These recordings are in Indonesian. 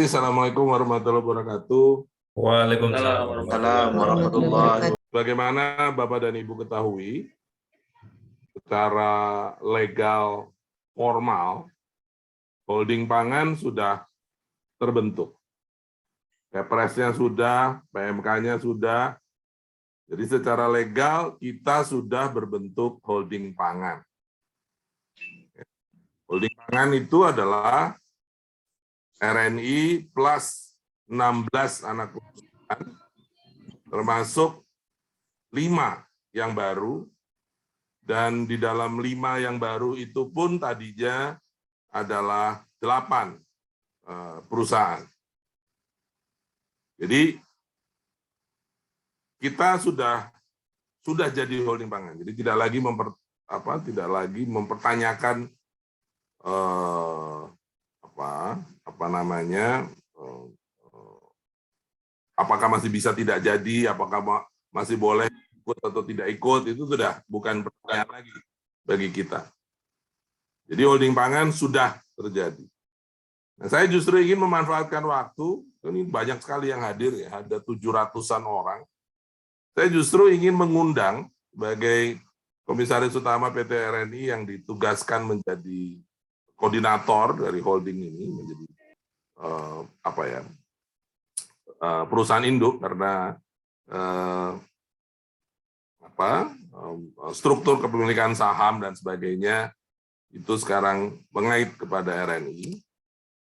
Assalamualaikum warahmatullahi wabarakatuh. Waalaikumsalam warahmatullahi wabarakatuh. Bagaimana Bapak dan Ibu ketahui, secara legal formal, holding pangan sudah terbentuk. Kepresnya sudah, PMK-nya sudah. Jadi secara legal kita sudah berbentuk holding pangan. Holding pangan itu adalah RNI plus 16 anak perusahaan, termasuk 5 yang baru, dan di dalam 5 yang baru itu pun tadinya adalah 8 perusahaan. Jadi kita sudah jadi holding pangan. Jadi tidak lagi mempertanyakan apakah masih bisa tidak jadi, apakah masih boleh ikut atau tidak ikut, itu sudah bukan pertanyaan lagi bagi kita. Jadi holding pangan sudah terjadi. Nah, saya justru ingin memanfaatkan waktu, ini banyak sekali yang hadir ya, ada 700-an orang. Saya justru ingin mengundang sebagai Komisaris Utama PT RNI yang ditugaskan menjadi koordinator dari holding ini, menjadi perusahaan induk, karena struktur kepemilikan saham dan sebagainya itu sekarang mengait kepada RNI.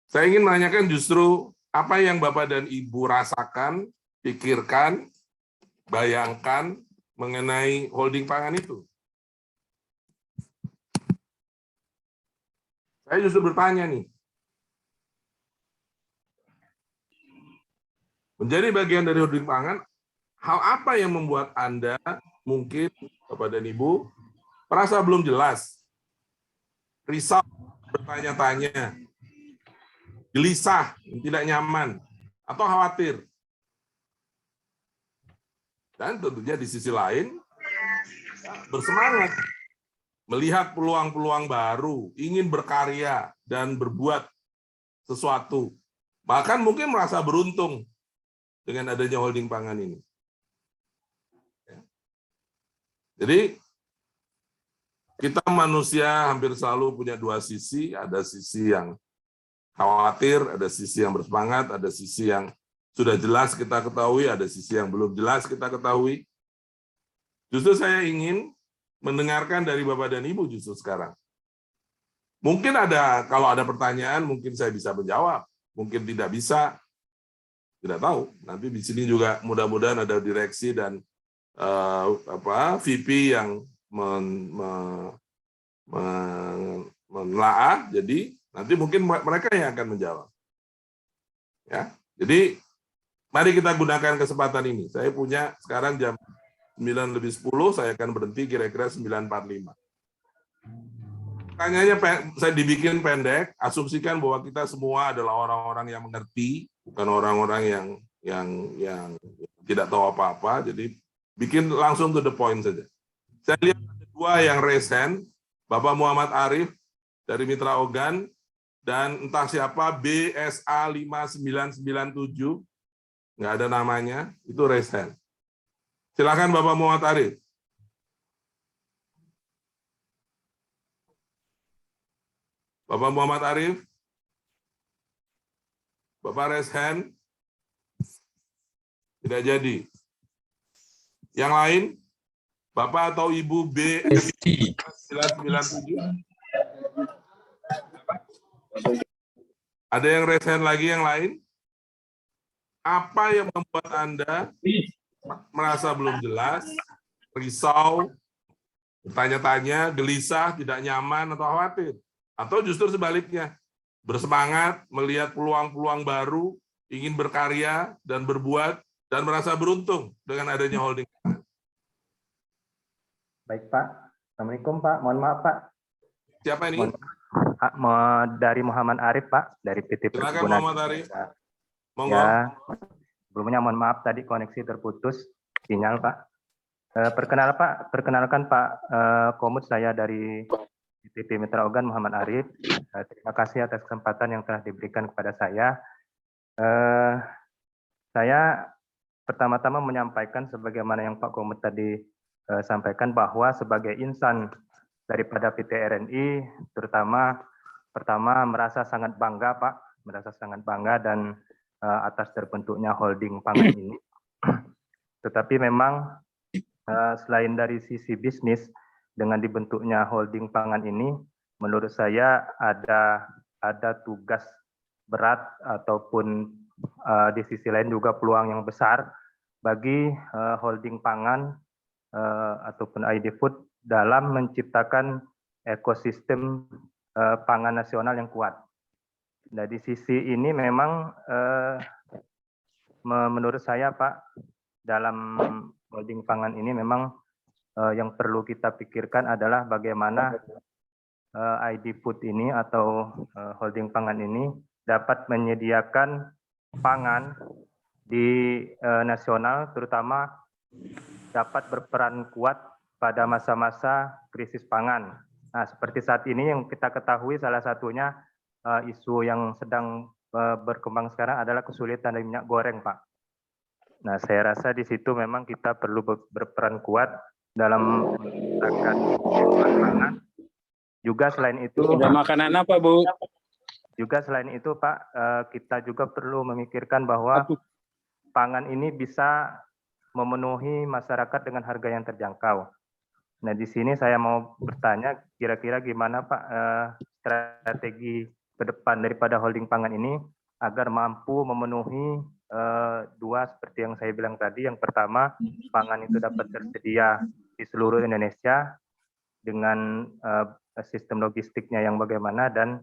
Saya ingin menanyakan justru apa yang Bapak dan Ibu rasakan, pikirkan, bayangkan mengenai holding pangan itu. Saya justru bertanya nih, menjadi bagian dari holding pangan, hal apa yang membuat Anda mungkin, Bapak dan Ibu, merasa belum jelas, risau, bertanya-tanya, gelisah, tidak nyaman, atau khawatir? Dan tentunya di sisi lain, bersemangat, melihat peluang-peluang baru, ingin berkarya dan berbuat sesuatu. Bahkan mungkin merasa beruntung dengan adanya holding pangan ini. Jadi, kita manusia hampir selalu punya dua sisi, ada sisi yang khawatir, ada sisi yang bersemangat, ada sisi yang sudah jelas kita ketahui, ada sisi yang belum jelas kita ketahui. Justru saya ingin mendengarkan dari Bapak dan Ibu justru sekarang. Mungkin kalau ada pertanyaan, mungkin saya bisa menjawab, mungkin tidak bisa, tidak tahu. Nanti di sini juga mudah-mudahan ada direksi dan VP yang menelaah, jadi nanti mungkin mereka yang akan menjawab. Ya, jadi mari kita gunakan kesempatan ini. Saya punya sekarang jam 9:10, saya akan berhenti kira-kira 9:45. Pertanyaannya saya dibikin pendek, asumsikan bahwa kita semua adalah orang-orang yang mengerti, bukan orang-orang yang tidak tahu apa-apa, jadi bikin langsung to the point saja. Saya lihat ada 2 yang raise hand, Bapak Muhammad Arif dari Mitra Ogan, dan entah siapa BSA 5997, nggak ada namanya, itu raise hand. Silakan Bapak Muhammad Arif. Bapak Muhammad Arif, Bapak raise hand, tidak jadi. Yang lain, Bapak atau Ibu BSI 997? Ada yang raise hand lagi yang lain? Apa yang membuat Anda merasa belum jelas, risau, bertanya-tanya, gelisah, tidak nyaman, atau khawatir? Atau justru sebaliknya, bersemangat, melihat peluang-peluang baru, ingin berkarya dan berbuat, dan merasa beruntung dengan adanya holding. Baik Pak, Assalamualaikum Pak, mohon maaf Pak. Siapa ini? Dari Muhammad Arif Pak, dari PT Silakan Perkebunan. Muhammad Arif. Monggo. Ya, sebelumnya mohon maaf tadi koneksi terputus sinyal Pak. Perkenalkan Pak Komut, saya dari PT Mitra Ogan Muhammad Arif. Terima kasih atas kesempatan yang telah diberikan kepada saya. Eh, saya pertama-tama menyampaikan sebagaimana yang Pak Komut tadi sampaikan bahwa sebagai insan daripada PT RNI, terutama pertama merasa sangat bangga Pak, merasa sangat bangga dan atas terbentuknya holding pangan ini. Tetapi memang selain dari sisi bisnis, dengan dibentuknya holding pangan ini, menurut saya ada tugas berat ataupun di sisi lain juga peluang yang besar bagi holding pangan ataupun ID Food dalam menciptakan ekosistem pangan nasional yang kuat. Nah, di sisi ini memang menurut saya Pak, dalam holding pangan ini memang yang perlu kita pikirkan adalah bagaimana ID Food ini atau holding pangan ini dapat menyediakan pangan di nasional, terutama dapat berperan kuat pada masa-masa krisis pangan. Nah, seperti saat ini yang kita ketahui salah satunya isu yang sedang berkembang sekarang adalah kesulitan dari minyak goreng, Pak. Nah, saya rasa di situ memang kita perlu berperan kuat dalam menciptakan pangan. Juga selain itu, ada makanan apa, Bu? juga selain itu, Pak, kita juga perlu memikirkan bahwa pangan ini bisa memenuhi masyarakat dengan harga yang terjangkau. Nah, di sini saya mau bertanya, kira-kira gimana Pak strategi ke depan daripada holding pangan ini agar mampu memenuhi dua seperti yang saya bilang tadi. Yang pertama, pangan itu dapat tersedia di seluruh Indonesia dengan sistem logistiknya yang bagaimana dan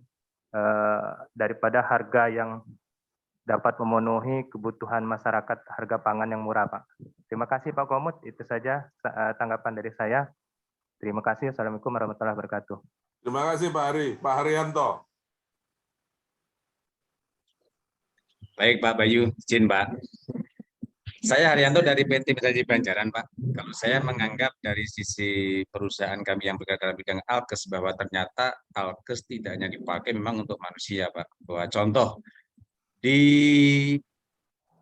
daripada harga yang dapat memenuhi kebutuhan masyarakat, harga pangan yang murah, Pak. Terima kasih Pak Komut, itu saja tanggapan dari saya. Terima kasih. Assalamualaikum warahmatullahi wabarakatuh. Terima kasih Pak Ari. Pak Haryanto. Baik Pak Bayu, izin Pak. Saya Haryanto dari PT Metallurgi Banjaran, Pak. Kalau saya menganggap dari sisi perusahaan kami yang bergerak dalam bidang alkes bahwa ternyata alkes tidak hanya dipakai memang untuk manusia, Pak. Bahwa contoh di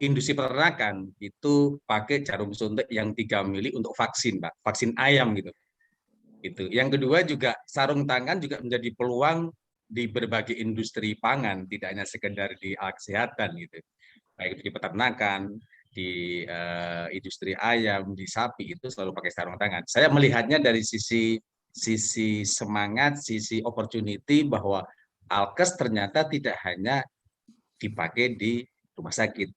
industri peternakan itu pakai jarum suntik yang 3 mili untuk vaksin, Pak. Vaksin ayam gitu. Itu. Yang kedua juga sarung tangan juga menjadi peluang di berbagai industri pangan, tidak hanya sekedar di kesehatan gitu. Baik di peternakan, di industri ayam, di sapi itu selalu pakai sarung tangan. Saya melihatnya dari sisi semangat, sisi opportunity bahwa alkes ternyata tidak hanya dipakai di rumah sakit.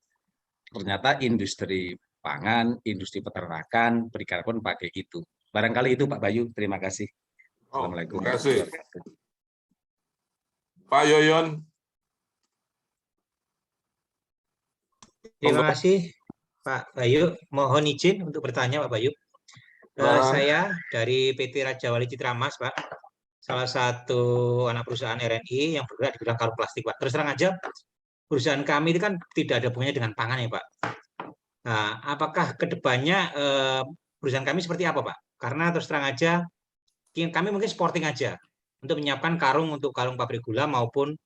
Ternyata industri pangan, industri peternakan, perikanan pun pakai itu. Barangkali itu Pak Bayu, terima kasih. Assalamualaikum. Terima kasih. Pak Yoyon. Terima kasih Pak Bayu. Mohon izin untuk bertanya Pak Bayu. Saya dari PT Raja Wali Citra Mas, Pak. Salah satu anak perusahaan RNI yang bergerak di bidang karung plastik, Pak. Terus terang aja, perusahaan kami itu kan tidak ada hubungannya dengan pangan ya, Pak. Nah, apakah kedepannya perusahaan kami seperti apa, Pak? Karena terus terang aja, kami mungkin sporting aja untuk menyiapkan karung untuk karung pabrik gula maupun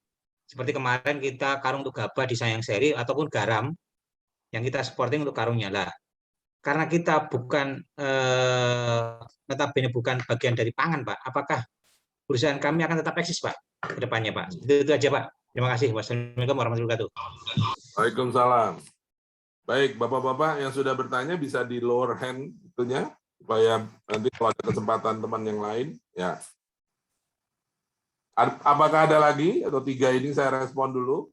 seperti kemarin kita karung untuk gabah di Sayang Seri ataupun garam yang kita sporting untuk karungnya lah. Karena kita bukan notabene bukan bagian dari pangan, Pak. Apakah perusahaan kami akan tetap eksis, Pak, ke depannya, Pak? Itu aja, Pak. Terima kasih. Wassalamualaikum warahmatullahi wabarakatuh. Waalaikumsalam. Baik, Bapak-Bapak yang sudah bertanya bisa di lower hand itunya, supaya nanti kalau ada kesempatan teman yang lain, ya. Apakah ada lagi atau 3 ini saya respon dulu?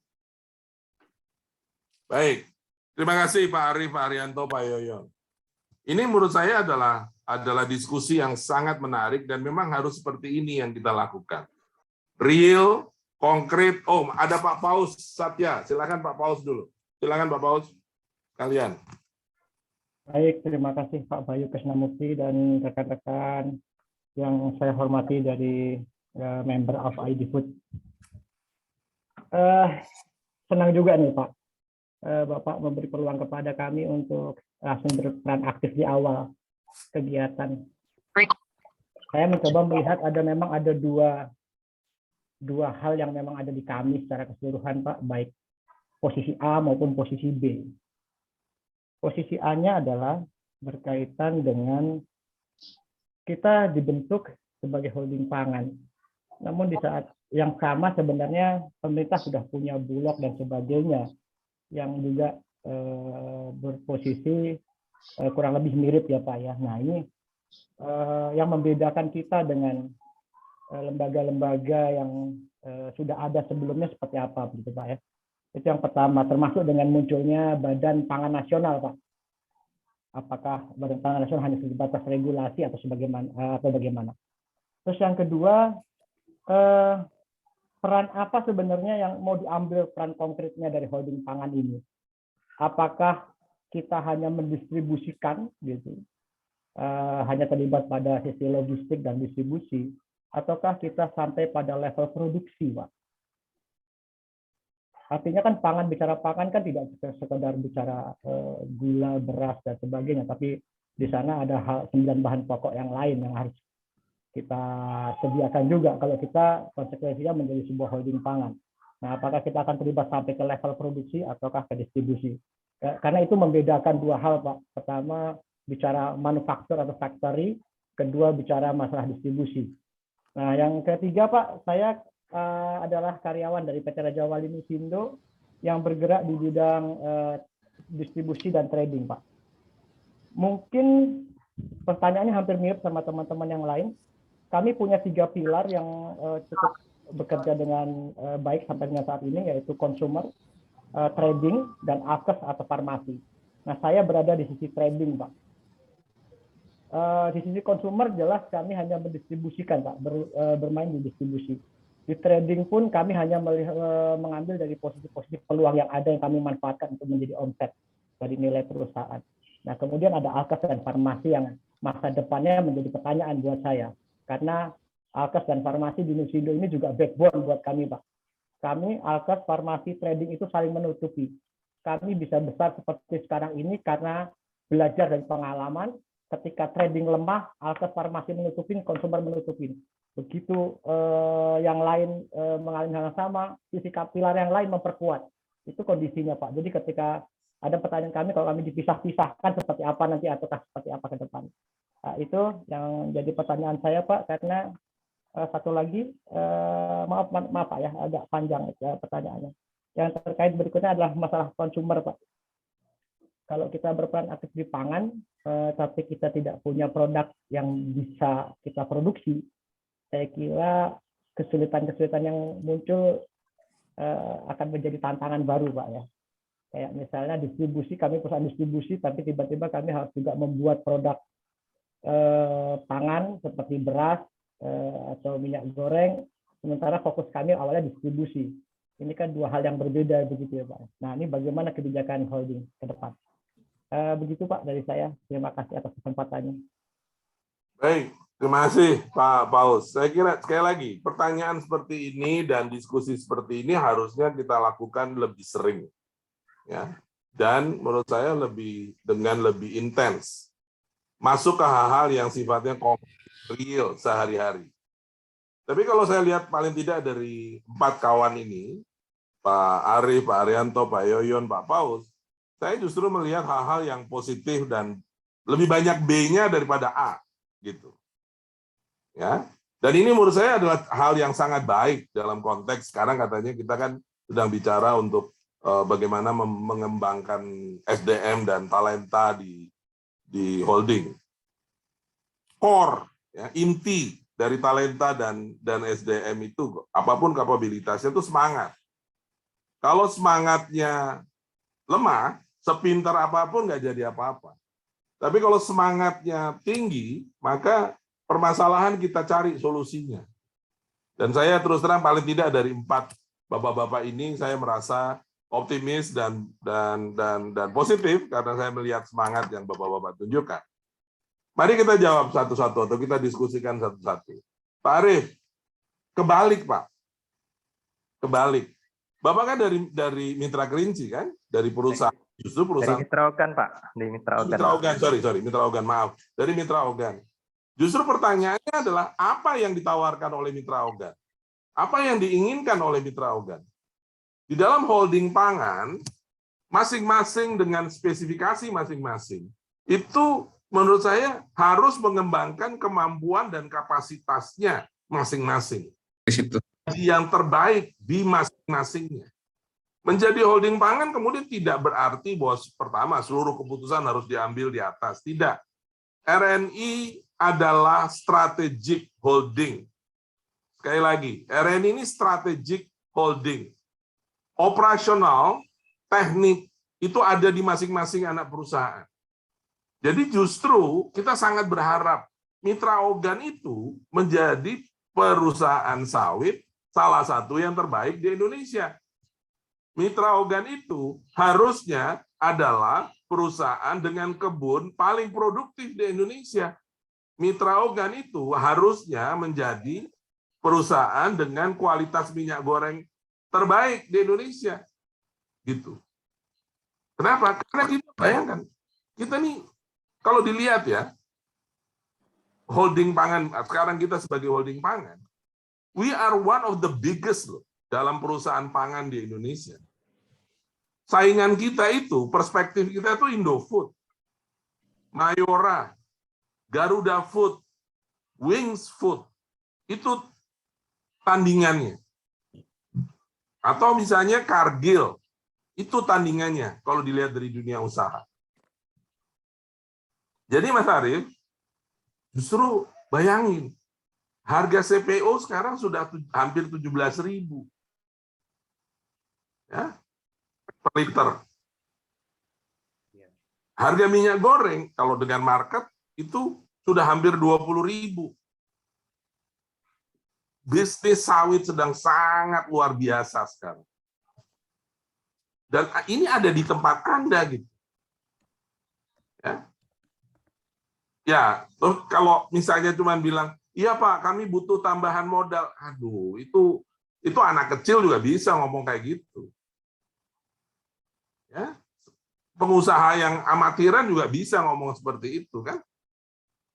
Baik, terima kasih Pak Ari, Pak Haryanto, Pak Yoyon. Ini menurut saya adalah diskusi yang sangat menarik dan memang harus seperti ini yang kita lakukan. Real, konkret. Oh, ada Pak Paus Satya. Silakan Pak Paus dulu. Silakan Pak Paus. Kalian. Baik, terima kasih Pak Bayu Krisnamurti dan rekan-rekan yang saya hormati dari member of ID Food. Senang juga nih Pak, Bapak memberi peluang kepada kami untuk langsung berperan aktif di awal kegiatan. Saya mencoba melihat memang ada dua hal yang memang ada di kami secara keseluruhan Pak, baik posisi A maupun posisi B. Posisi A-nya adalah berkaitan dengan kita dibentuk sebagai holding pangan. Namun di saat yang sama sebenarnya pemerintah sudah punya bulog dan sebagainya yang juga berposisi kurang lebih mirip ya Pak ya. Nah ini yang membedakan kita dengan lembaga-lembaga yang sudah ada sebelumnya seperti apa begitu Pak ya. Itu yang pertama, termasuk dengan munculnya Badan Pangan Nasional Pak. Apakah Badan Pangan Nasional hanya sebatas regulasi atau bagaimana? Terus yang kedua, peran apa sebenarnya yang mau diambil peran konkretnya dari holding pangan ini? Apakah kita hanya mendistribusikan gitu, hanya terlibat pada sisi logistik dan distribusi, ataukah kita sampai pada level produksi, Pak? Artinya kan bicara pangan kan tidak sekedar bicara gula, beras dan sebagainya, tapi di sana ada 9 bahan pokok yang lain yang harus kita sediakan juga kalau kita konsekuensinya menjadi sebuah holding pangan. Nah, apakah kita akan terlibat sampai ke level produksi ataukah ke distribusi? Karena itu membedakan dua hal, Pak. Pertama, bicara manufaktur atau factory, kedua bicara masalah distribusi. Nah, yang ketiga, Pak, saya adalah karyawan dari PT Raja Wali Nusindo yang bergerak di bidang distribusi dan trading, Pak. Mungkin pertanyaannya hampir mirip sama teman-teman yang lain. Kami punya 3 pilar yang cukup bekerja dengan baik sampai dengan saat ini, yaitu consumer, trading, dan alkes atau farmasi. Nah, saya berada di sisi trading, Pak. Di sisi consumer jelas kami hanya mendistribusikan, Pak, bermain di distribusi. Di trading pun kami hanya mengambil dari posisi-posisi peluang yang ada yang kami manfaatkan untuk menjadi omset dari nilai perusahaan. Nah, kemudian ada alkes dan farmasi yang masa depannya menjadi pertanyaan buat saya. Karena alkes dan farmasi di Nusindo ini juga backbone buat kami, Pak. Kami, alkes, farmasi, trading itu saling menutupi. Kami bisa besar seperti sekarang ini karena belajar dari pengalaman. Ketika trading lemah, alkes, farmasi menutupin, konsumer menutupin. Begitu yang lain mengalami hal yang sama, sisi pilar yang lain memperkuat. Itu kondisinya, Pak. Jadi ketika ada pertanyaan kami, kalau kami dipisah-pisahkan seperti apa nanti ataukah seperti apa ke depan. Nah, itu yang jadi pertanyaan saya, Pak, karena satu lagi, maaf Pak ya, agak panjang pertanyaannya. Yang terkait berikutnya adalah masalah konsumer, Pak. Kalau kita berperan aktif di pangan, tapi kita tidak punya produk yang bisa kita produksi, saya kira kesulitan-kesulitan yang muncul akan menjadi tantangan baru, Pak ya. Kayak misalnya distribusi, kami perusahaan distribusi, tapi tiba-tiba kami harus juga membuat produk pangan seperti beras atau minyak goreng, sementara fokus kami awalnya distribusi. Ini kan dua hal yang berbeda begitu ya, Pak. Nah, ini bagaimana kebijakan holding ke depan? Begitu, Pak, dari saya. Terima kasih atas kesempatannya. Baik, terima kasih Pak Paus. Saya kira sekali lagi pertanyaan seperti ini dan diskusi seperti ini harusnya kita lakukan lebih sering, ya. Dan menurut saya dengan lebih intens, masuk ke hal-hal yang sifatnya real sehari-hari. Tapi kalau saya lihat paling tidak dari 4 kawan ini, Pak Arief, Pak Arianto, Pak Yoyon, Pak Paus, saya justru melihat hal-hal yang positif dan lebih banyak B-nya daripada A, gitu. Ya. Dan ini menurut saya adalah hal yang sangat baik dalam konteks sekarang katanya kita kan sedang bicara untuk bagaimana mengembangkan SDM dan talenta di holding. Core, ya, inti dari talenta dan SDM itu apapun kapabilitasnya itu semangat. Kalau semangatnya lemah, sepintar apapun nggak jadi apa-apa. Tapi kalau semangatnya tinggi, maka permasalahan kita cari solusinya. Dan saya terus terang paling tidak dari 4 bapak-bapak ini saya merasa optimis dan positif karena saya melihat semangat yang bapak-bapak tunjukkan. Mari kita jawab satu-satu atau kita diskusikan satu-satu. Pak Arief, kebalik Pak, kebalik. Bapak kan dari Mitra Kerinci kan, dari perusahaan, justru perusahaan. Dari Mitra Ogan, Pak. Dari Mitra Ogan. Mitra Ogan, sorry, Mitra Ogan, maaf. Dari Mitra Ogan. Justru pertanyaannya adalah apa yang ditawarkan oleh Mitra Ogan? Apa yang diinginkan oleh Mitra Ogan? di dalam holding pangan, masing-masing dengan spesifikasi masing-masing, itu menurut saya harus mengembangkan kemampuan dan kapasitasnya masing-masing. Di situ. Yang terbaik di masing-masingnya. Menjadi holding pangan kemudian tidak berarti bahwa pertama seluruh keputusan harus diambil di atas. Tidak. RNI adalah strategic holding. Sekali lagi, RNI ini strategic holding. Operasional, teknik, itu ada di masing-masing anak perusahaan. Jadi justru kita sangat berharap Mitra Ogan itu menjadi perusahaan sawit salah satu yang terbaik di Indonesia. Mitra Ogan itu harusnya adalah perusahaan dengan kebun paling produktif di Indonesia. Mitra Ogan itu harusnya menjadi perusahaan dengan kualitas minyak goreng terbaik di Indonesia. Gitu. Kenapa? Karena kita bayangkan, kita nih kalau dilihat ya, holding pangan, sekarang kita sebagai holding pangan, we are one of the biggest loh dalam perusahaan pangan di Indonesia. Saingan kita itu, perspektif kita itu Indofood, Mayora, Garuda Food, Wings Food, itu tandingannya. Atau misalnya Cargill, itu tandingannya kalau dilihat dari dunia usaha. Jadi Mas Arief, justru bayangin, harga CPO sekarang sudah hampir 17.000 ya, per liter. Harga minyak goreng kalau dengan market itu sudah hampir 20.000. Bisnis sawit sedang sangat luar biasa sekarang. Dan ini ada di tempat Anda gitu. Ya. Ya, terus kalau misalnya cuma bilang, iya Pak, kami butuh tambahan modal. Aduh, itu anak kecil juga bisa ngomong kayak gitu. Ya, pengusaha yang amatiran juga bisa ngomong seperti itu kan.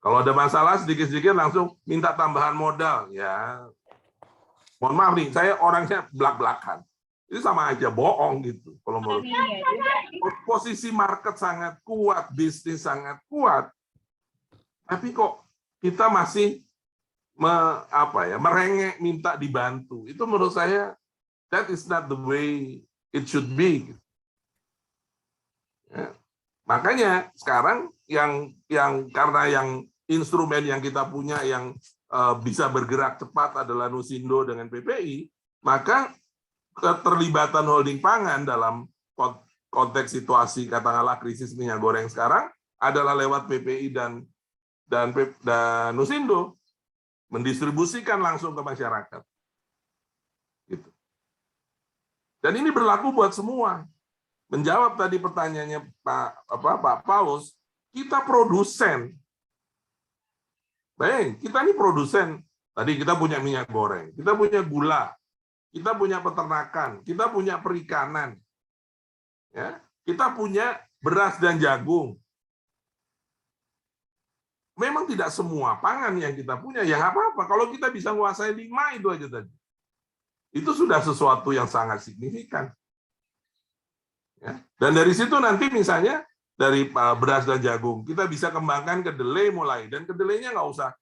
Kalau ada masalah sedikit-sedikit langsung minta tambahan modal. Ya, mohon maaf nih, saya orangnya belak-belakan. Itu sama aja bohong gitu. Kalau menurut posisi market sangat kuat, bisnis sangat kuat. Tapi kok kita masih merengek minta dibantu. Itu menurut saya that is not the way it should be. Ya. Makanya sekarang yang karena yang instrumen yang kita punya yang bisa bergerak cepat adalah Nusindo dengan PPI, maka keterlibatan holding pangan dalam konteks situasi katakanlah krisis minyak goreng sekarang adalah lewat PPI dan Nusindo mendistribusikan langsung ke masyarakat. Gitu. Dan ini berlaku buat semua. Menjawab tadi pertanyaannya Pak Paulus, kita produsen. Baik, kita ini produsen. Tadi kita punya minyak goreng, kita punya gula, kita punya peternakan, kita punya perikanan. Ya, kita punya beras dan jagung. Memang tidak semua pangan yang kita punya, ya nggak apa-apa. Kalau kita bisa menguasai 5 itu aja tadi. Itu sudah sesuatu yang sangat signifikan. Ya. Dan dari situ nanti misalnya, dari beras dan jagung, kita bisa kembangkan kedelai mulai. Dan kedelainya nggak usah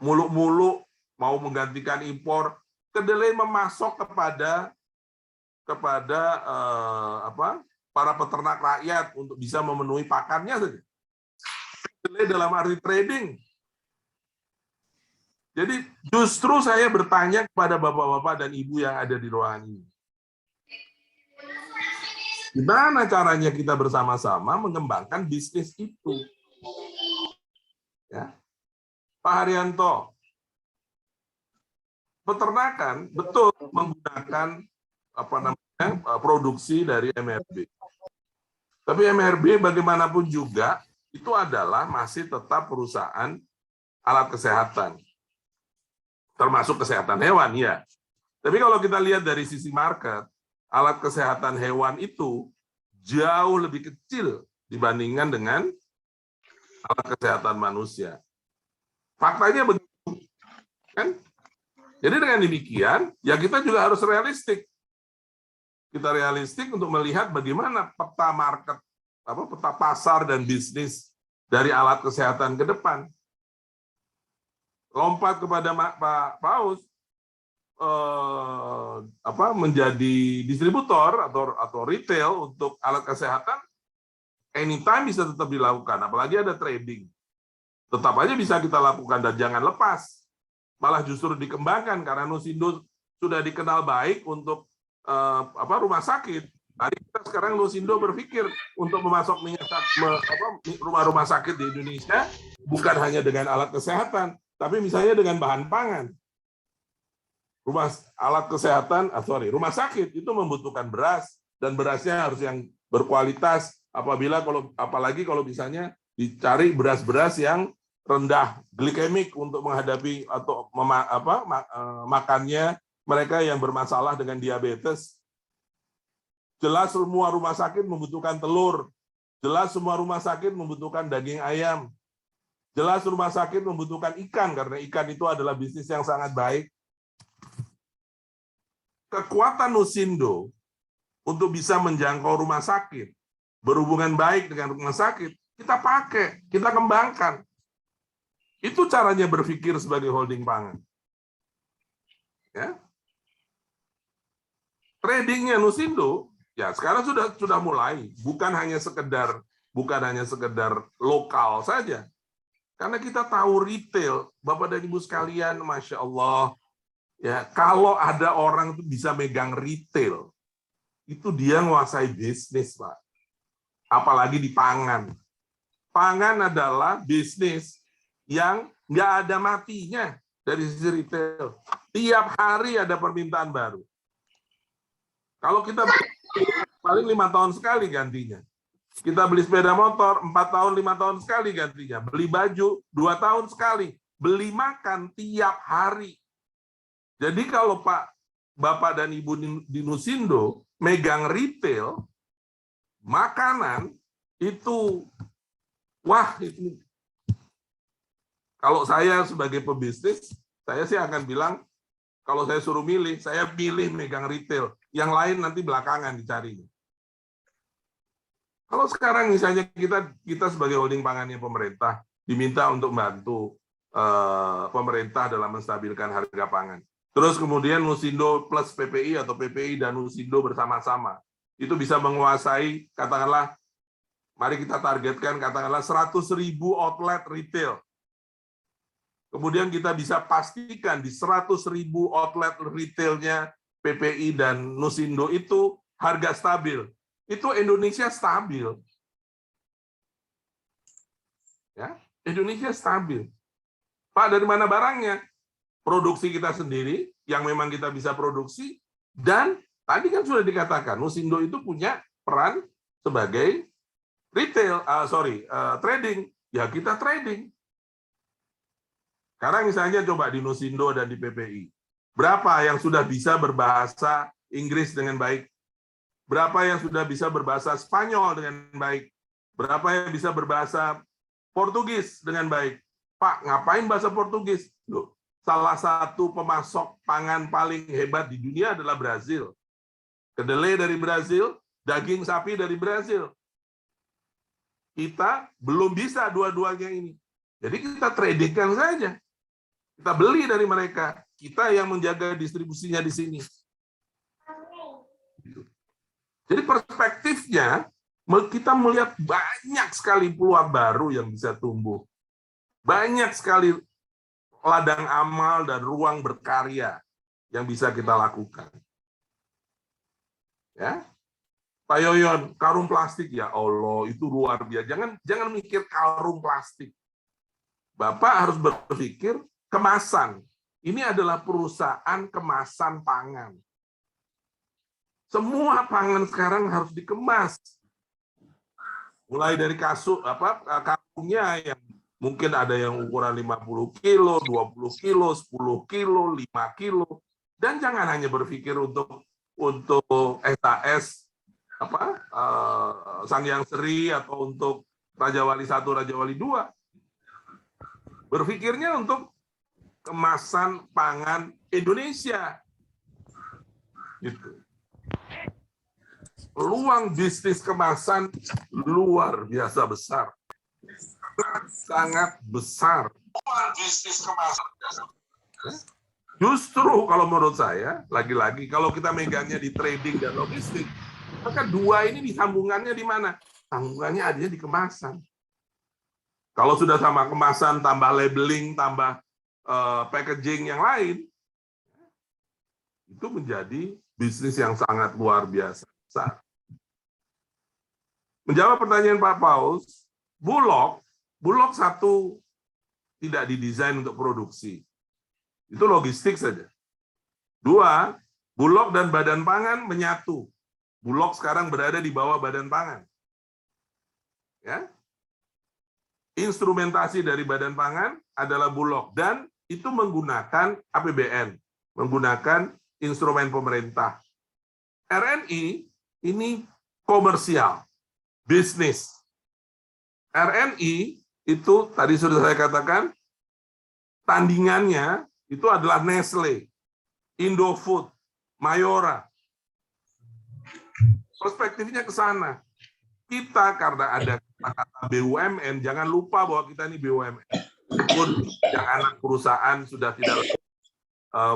muluk-muluk, mau menggantikan impor. Kedelai memasok kepada para peternak rakyat untuk bisa memenuhi pakannya saja. Dalam arti trading. Jadi justru saya bertanya kepada bapak-bapak dan ibu yang ada di ruangan ini. Gimana caranya kita bersama-sama mengembangkan bisnis itu? Ya. Pak Haryanto, peternakan betul menggunakan produksi dari MRB. Tapi MRB bagaimanapun juga itu adalah masih tetap perusahaan alat kesehatan. Termasuk kesehatan hewan, ya. Tapi kalau kita lihat dari sisi market, alat kesehatan hewan itu jauh lebih kecil dibandingkan dengan alat kesehatan manusia. Faktanya begitu. Kan? Jadi dengan demikian, ya kita juga harus realistik. kita realistik untuk melihat bagaimana peta market, peta pasar dan bisnis dari alat kesehatan ke depan. Lompat kepada Pak Paus, menjadi distributor atau retail untuk alat kesehatan, anytime bisa tetap dilakukan, apalagi ada trading. Tetap aja bisa kita lakukan dan jangan lepas. Malah justru dikembangkan karena Nusindo sudah dikenal baik untuk rumah sakit. Mari kita sekarang Nusindo berpikir untuk memasok rumah sakit di Indonesia bukan hanya dengan alat kesehatan, tapi misalnya dengan bahan pangan. Rumah sakit itu membutuhkan beras dan berasnya harus yang berkualitas. Apalagi kalau misalnya dicari beras-beras yang rendah glikemik untuk menghadapi atau makannya mereka yang bermasalah dengan diabetes. Jelas semua rumah sakit membutuhkan telur. Jelas semua rumah sakit membutuhkan daging ayam. Jelas rumah sakit membutuhkan ikan, karena ikan itu adalah bisnis yang sangat baik. Kekuatan Nusindo untuk bisa menjangkau rumah sakit, berhubungan baik dengan rumah sakit, kita pakai, kita kembangkan. Itu caranya berpikir sebagai holding pangan. Ya. Tradingnya Nusindo ya sekarang sudah mulai, bukan hanya sekedar lokal saja. Karena kita tahu retail, Bapak dan Ibu sekalian, Masya Allah, ya kalau ada orang itu bisa megang retail, itu dia menguasai bisnis, Pak. Apalagi di pangan. Pangan adalah bisnis yang nggak ada matinya dari sisi retail. Tiap hari ada permintaan baru. Kalau kita paling 5 tahun sekali gantinya. Kita beli sepeda motor 4 tahun, 5 tahun sekali gantinya. Beli baju 2 tahun sekali. Beli makan tiap hari. Jadi kalau Bapak dan Ibu di Nusindo megang retail, makanan itu, itu. Kalau saya sebagai pebisnis, saya sih akan bilang, kalau saya suruh milih, saya pilih megang retail. Yang lain nanti belakangan dicarinya. Kalau sekarang misalnya kita sebagai holding pangannya pemerintah diminta untuk membantu pemerintah dalam menstabilkan harga pangan. Terus kemudian Nusindo plus PPI atau PPI dan Nusindo bersama-sama itu bisa menguasai, katakanlah, mari kita targetkan katakanlah 100.000 outlet retail. Kemudian kita bisa pastikan di 100.000 outlet retailnya PPI dan Nusindo itu harga stabil. Itu Indonesia stabil. Ya, Indonesia stabil. Pak, dari mana barangnya? Produksi kita sendiri, yang memang kita bisa produksi, dan tadi kan sudah dikatakan, Nusindo itu punya peran sebagai retail, trading. Ya, kita trading. Sekarang misalnya coba di Nusindo dan di PPI. Berapa yang sudah bisa berbahasa Inggris dengan baik? Berapa yang sudah bisa berbahasa Spanyol dengan baik? Berapa yang bisa berbahasa Portugis dengan baik? Pak, ngapain bahasa Portugis? Loh, salah satu pemasok pangan paling hebat di dunia adalah Brazil. Kedelai dari Brazil, daging sapi dari Brazil. Kita belum bisa dua-duanya ini. Jadi kita tradingkan saja. Kita beli dari mereka. Kita yang menjaga distribusinya di sini. Jadi perspektifnya, kita melihat banyak sekali peluang baru yang bisa tumbuh. Banyak sekali ladang amal dan ruang berkarya yang bisa kita lakukan. Ya, Pak Yoyon, karung plastik, ya Allah, itu luar biasa. Jangan mikir karung plastik. Bapak harus berpikir kemasan. Ini adalah perusahaan kemasan pangan. Semua pangan sekarang harus dikemas. Mulai dari karungnya yang mungkin ada yang ukuran 50 kilo, 20 kilo, 10 kilo, 5 kilo. Dan jangan hanya berpikir untuk SAS Sangyang Seri atau untuk Raja Wali 1, Raja Wali 2. Berpikirnya untuk kemasan pangan Indonesia. Gitu. peluang bisnis kemasan luar biasa besar. Sangat besar. Bisnis kemasan. Justru kalau menurut saya, lagi-lagi kalau kita megangnya di trading dan logistik, maka dua ini disambungannya di mana? Sambungannya adanya di kemasan. Kalau sudah sama kemasan, tambah labeling, tambah packaging yang lain, itu menjadi bisnis yang sangat luar biasa besar. Menjawab pertanyaan Pak Paus, Bulog satu tidak didesain untuk produksi. Itu logistik saja. Dua, Bulog dan Badan Pangan menyatu. Bulog sekarang berada di bawah Badan Pangan. Ya. Instrumentasi dari Badan Pangan adalah Bulog dan itu menggunakan APBN, menggunakan instrumen pemerintah. RNI ini komersial, bisnis. RNI itu tadi sudah saya katakan tandingannya itu adalah Nestle, Indofood, Mayora. Perspektifnya ke sana. Kita karena ada kata BUMN, jangan lupa bahwa kita ini BUMN. Walaupun yang anak perusahaan sudah tidak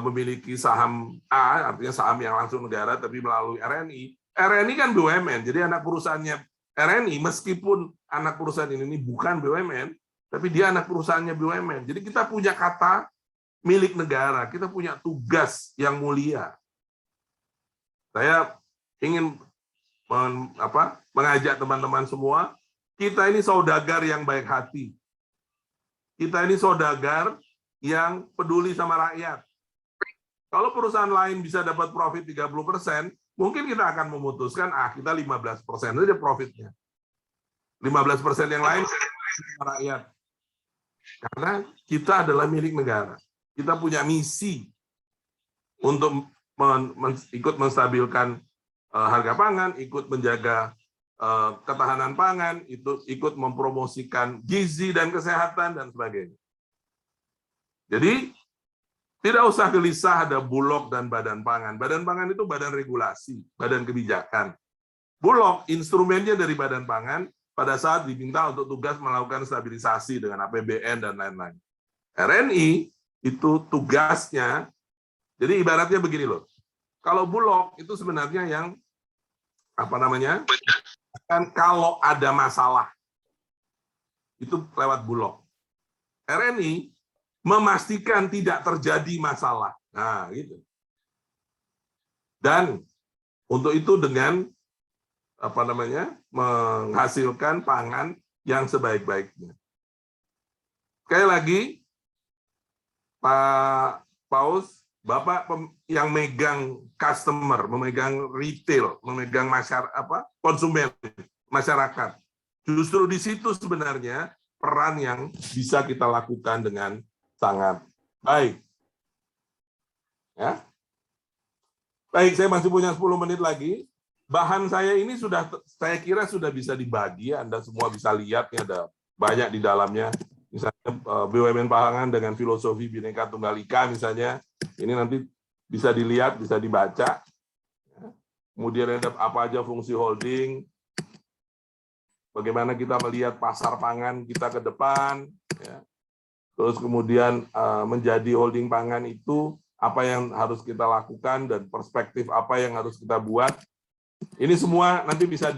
memiliki saham A, artinya saham yang langsung negara, tapi melalui RNI. RNI kan BUMN, jadi anak perusahaannya RNI, meskipun anak perusahaan ini bukan BUMN, tapi dia anak perusahaannya BUMN. Jadi kita punya kata milik negara, kita punya tugas yang mulia. Saya ingin mengajak teman-teman semua, kita ini saudagar yang baik hati. Kita ini saudagar yang peduli sama rakyat. Kalau perusahaan lain bisa dapat profit 30%, mungkin kita akan memutuskan, kita 15% saja profitnya. 15% yang lain sama rakyat. Karena kita adalah milik negara. Kita punya misi untuk ikut menstabilkan harga pangan, ikut menjaga ketahanan pangan, ikut mempromosikan gizi dan kesehatan, dan sebagainya. Jadi, tidak usah gelisah ada Bulog dan Badan Pangan. Badan Pangan itu badan regulasi, badan kebijakan. Bulog, instrumennya dari Badan Pangan, pada saat diminta untuk tugas melakukan stabilisasi dengan APBN dan lain-lain. RNI, itu tugasnya, jadi ibaratnya begini loh, kalau Bulog itu sebenarnya yang, kan kalau ada masalah, itu lewat Bulog. RNI memastikan tidak terjadi masalah. Nah, gitu. Dan untuk itu dengan menghasilkan pangan yang sebaik-baiknya. Sekali lagi, Pak Paus, Bapak yang megang customer, memegang retail, memegang konsumen, masyarakat. Justru di situ sebenarnya peran yang bisa kita lakukan dengan sangat baik. Ya. Baik, saya masih punya 10 menit lagi. Bahan saya ini saya kira sudah bisa dibagi, Anda semua bisa lihat, ada banyak di dalamnya. Misalnya BUMN Pangan dengan filosofi Bhinneka Tunggal Ika misalnya, ini nanti bisa dilihat, bisa dibaca. Kemudian ada apa aja fungsi holding, bagaimana kita melihat pasar pangan kita ke depan, ya. Terus kemudian menjadi holding pangan itu apa yang harus kita lakukan dan perspektif apa yang harus kita buat. Ini semua nanti bisa